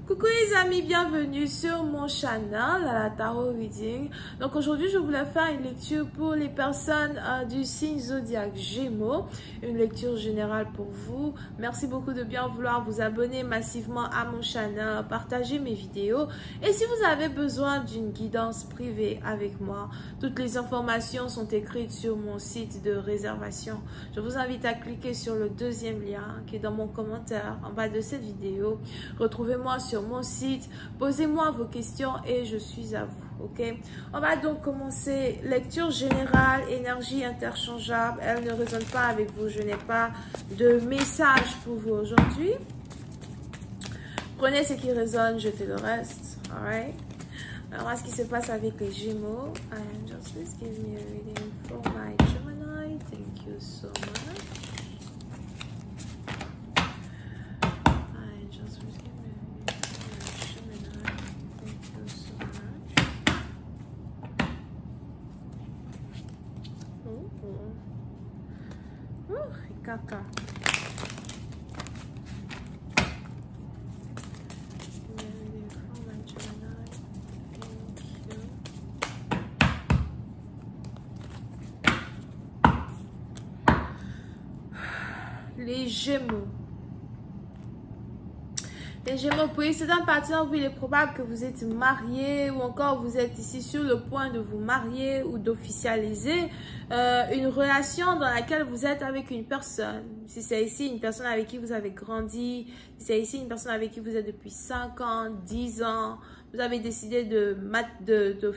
Coucou les amis, bienvenue sur mon channel la Tarot Reading. Donc aujourd'hui je voulais faire une lecture pour les personnes du signe zodiaque Gémeaux, une lecture générale pour vous. Merci beaucoup de bien vouloir vous abonner massivement à mon channel, partager mes vidéos et si vous avez besoin d'une guidance privée avec moi, toutes les informations sont écrites sur mon site de réservation. Je vous invite à cliquer sur le deuxième lien qui est dans mon commentaire en bas de cette vidéo. Retrouvez-moi sur mon site, posez-moi vos questions et je suis à vous, ok? On va donc commencer. Lecture générale, énergie interchangeable, elle ne résonne pas avec vous, je n'ai pas de message pour vous aujourd'hui. Prenez ce qui résonne, jetez le reste, alright? Alors, voilà ce qui se passe avec les Gémeaux. And just please give me a reading for my Gemini. Thank you so much. And just please give me a reading for my Gemini. Thank you so much. Caca. Les Gémeaux. Les Gémeaux, pour certains partenaires, il est probable que vous êtes marié ou encore vous êtes ici sur le point de vous marier ou d'officialiser une relation dans laquelle vous êtes avec une personne. Si c'est ici une personne avec qui vous avez grandi, si c'est ici une personne avec qui vous êtes depuis 5 ans, 10 ans, vous avez décidé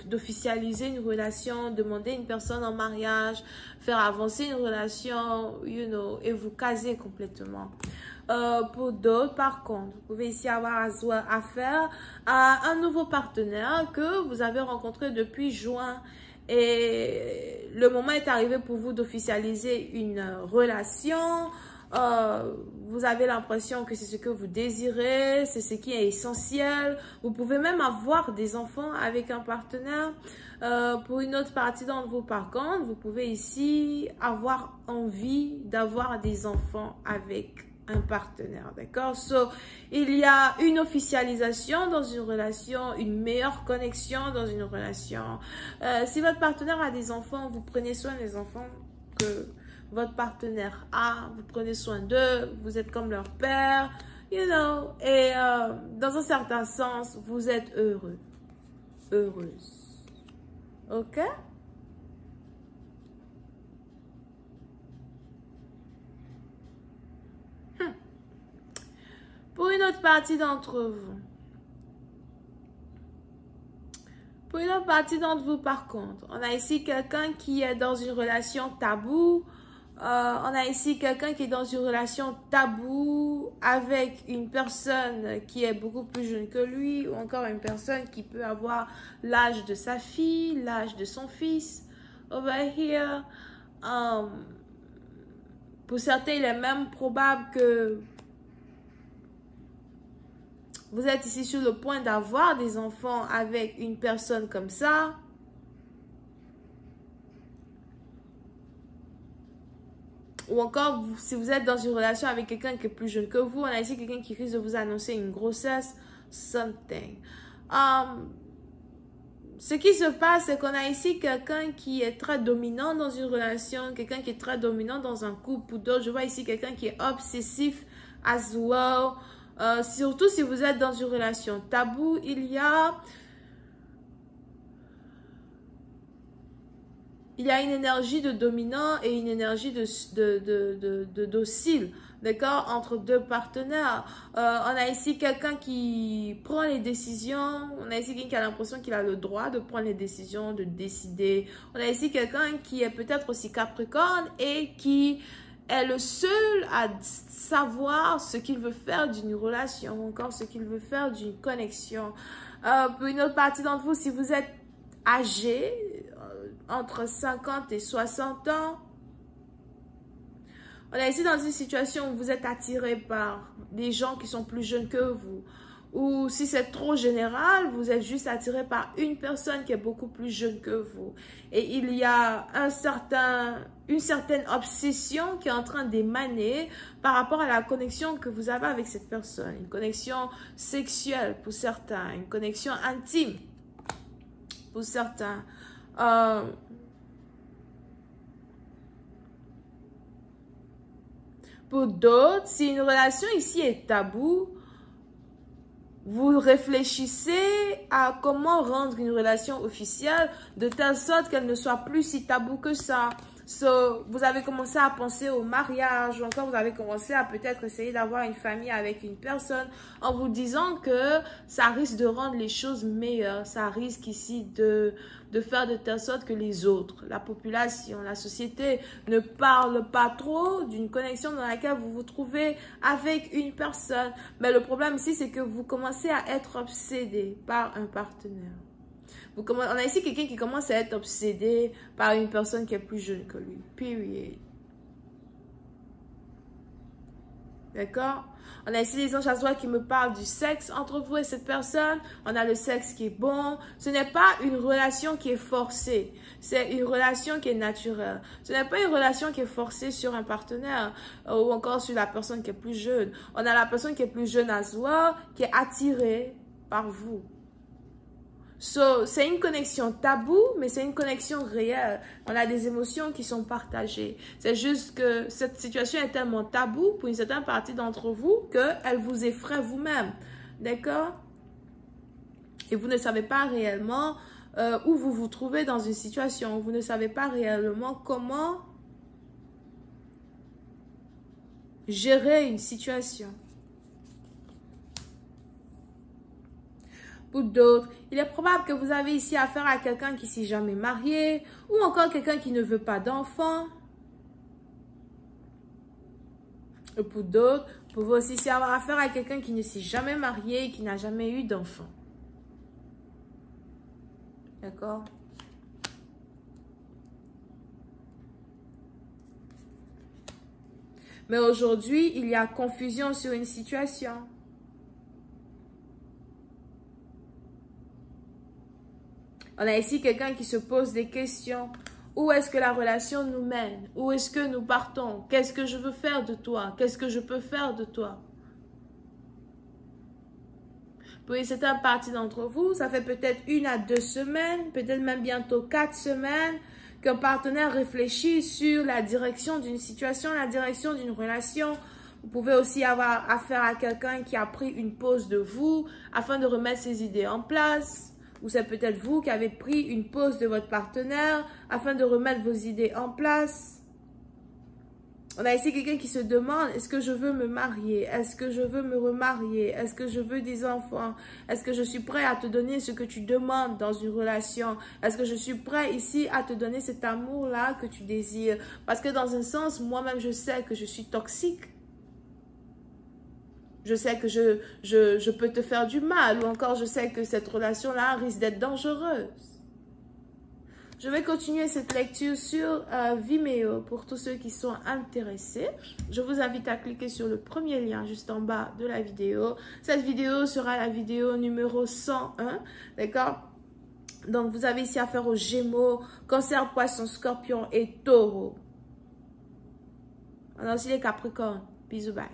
d'officialiser une relation, demander une personne en mariage, faire avancer une relation, you know, et vous caser complètement. Pour d'autres, par contre, vous pouvez ici avoir affaire à un nouveau partenaire que vous avez rencontré depuis juin. Et le moment est arrivé pour vous d'officialiser une relation. Vous avez l'impression que c'est ce que vous désirez, c'est ce qui est essentiel. Vous pouvez même avoir des enfants avec un partenaire. Pour une autre partie d'entre vous, par contre, vous pouvez ici avoir envie d'avoir des enfants avec un partenaire, d'accord? So, il y a une officialisation dans une relation, une meilleure connexion dans une relation. Si votre partenaire a des enfants, vous prenez soin des enfants que votre partenaire a, vous prenez soin d'eux, vous êtes comme leur père, you know, et dans un certain sens, vous êtes heureux, heureuse, ok? Pour une autre partie d'entre vous, par contre, on a ici quelqu'un qui est dans une relation taboue. On a ici quelqu'un qui est dans une relation taboue avec une personne qui est beaucoup plus jeune que lui ou encore une personne qui peut avoir l'âge de sa fille, l'âge de son fils. Over here, pour certains, il est même probable que vous êtes ici sur le point d'avoir des enfants avec une personne comme ça. Ou encore, si vous êtes dans une relation avec quelqu'un qui est plus jeune que vous, on a ici quelqu'un qui risque de vous annoncer une grossesse, something. Ce qui se passe, c'est qu'on a ici quelqu'un qui est très dominant dans une relation, quelqu'un qui est très dominant dans un couple. Ou d'autres, je vois ici quelqu'un qui est obsessif as well. Surtout si vous êtes dans une relation taboue, il y a une énergie de dominant et une énergie de docile, d'accord, entre deux partenaires. On a ici quelqu'un qui prend les décisions, on a ici quelqu'un qui a l'impression qu'il a le droit de prendre les décisions, de décider. On a ici quelqu'un qui est peut-être aussi Capricorne et qui est le seul à savoir ce qu'il veut faire d'une relation, encore ce qu'il veut faire d'une connexion. Pour une autre partie d'entre vous, si vous êtes âgé, entre 50 et 60 ans, on est ici dans une situation où vous êtes attiré par des gens qui sont plus jeunes que vous. Ou si c'est trop général, vous êtes juste attiré par une personne qui est beaucoup plus jeune que vous. Et il y a une certaine obsession qui est en train d'émaner par rapport à la connexion que vous avez avec cette personne. Une connexion sexuelle pour certains, une connexion intime pour certains. Pour d'autres, si une relation ici est taboue, vous réfléchissez à comment rendre une relation officielle de telle sorte qu'elle ne soit plus si taboue que ça. Vous avez commencé à penser au mariage ou encore vous avez commencé à peut-être essayer d'avoir une famille avec une personne en vous disant que ça risque de rendre les choses meilleures. Ça risque ici de faire de telle sorte que les autres, la population, la société ne parle pas trop d'une connexion dans laquelle vous vous trouvez avec une personne. Mais le problème ici, c'est que vous commencez à être obsédé par un partenaire. On a ici quelqu'un qui commence à être obsédé par une personne qui est plus jeune que lui. Period. D'accord? On a ici les anges à qui me parlent du sexe entre vous et cette personne. On a le sexe qui est bon. Ce n'est pas une relation qui est forcée. C'est une relation qui est naturelle. Ce n'est pas une relation qui est forcée sur un partenaire ou encore sur la personne qui est plus jeune. On a la personne qui est plus jeune à soi qui est attirée par vous. C'est une connexion taboue, mais c'est une connexion réelle. On a des émotions qui sont partagées. C'est juste que cette situation est tellement taboue pour une certaine partie d'entre vous qu'elle vous effraie vous-même. D'accord? Et vous ne savez pas réellement où vous vous trouvez dans une situation. Vous ne savez pas réellement comment gérer une situation. Pour d'autres, il est probable que vous avez ici affaire à quelqu'un qui s'est jamais marié ou encore quelqu'un qui ne veut pas d'enfant. Et pour d'autres, vous pouvez aussi ici avoir affaire à quelqu'un qui ne s'est jamais marié et qui n'a jamais eu d'enfant. D'accord? Mais aujourd'hui, il y a confusion sur une situation. On a ici quelqu'un qui se pose des questions. Où est-ce que la relation nous mène? Où est-ce que nous partons? Qu'est-ce que je veux faire de toi? Qu'est-ce que je peux faire de toi? Pour une certaine partie d'entre vous, ça fait peut-être 1 à 2 semaines, peut-être même bientôt 4 semaines, qu'un partenaire réfléchit sur la direction d'une situation, la direction d'une relation. Vous pouvez aussi avoir affaire à quelqu'un qui a pris une pause de vous afin de remettre ses idées en place. Ou c'est peut-être vous qui avez pris une pause de votre partenaire afin de remettre vos idées en place. On a ici quelqu'un qui se demande, est-ce que je veux me marier? Est-ce que je veux me remarier? Est-ce que je veux des enfants? Est-ce que je suis prêt à te donner ce que tu demandes dans une relation? Est-ce que je suis prêt ici à te donner cet amour-là que tu désires? Parce que dans un sens, moi-même, je sais que je suis toxique. Je sais que je peux te faire du mal ou encore je sais que cette relation-là risque d'être dangereuse. Je vais continuer cette lecture sur Vimeo pour tous ceux qui sont intéressés. Je vous invite à cliquer sur le premier lien juste en bas de la vidéo. Cette vidéo sera la vidéo numéro 101, d'accord? Donc, vous avez ici affaire aux Gémeaux, Cancer, Poisson, Scorpion et Taureau. On a aussi les Capricornes. Bisous, bye.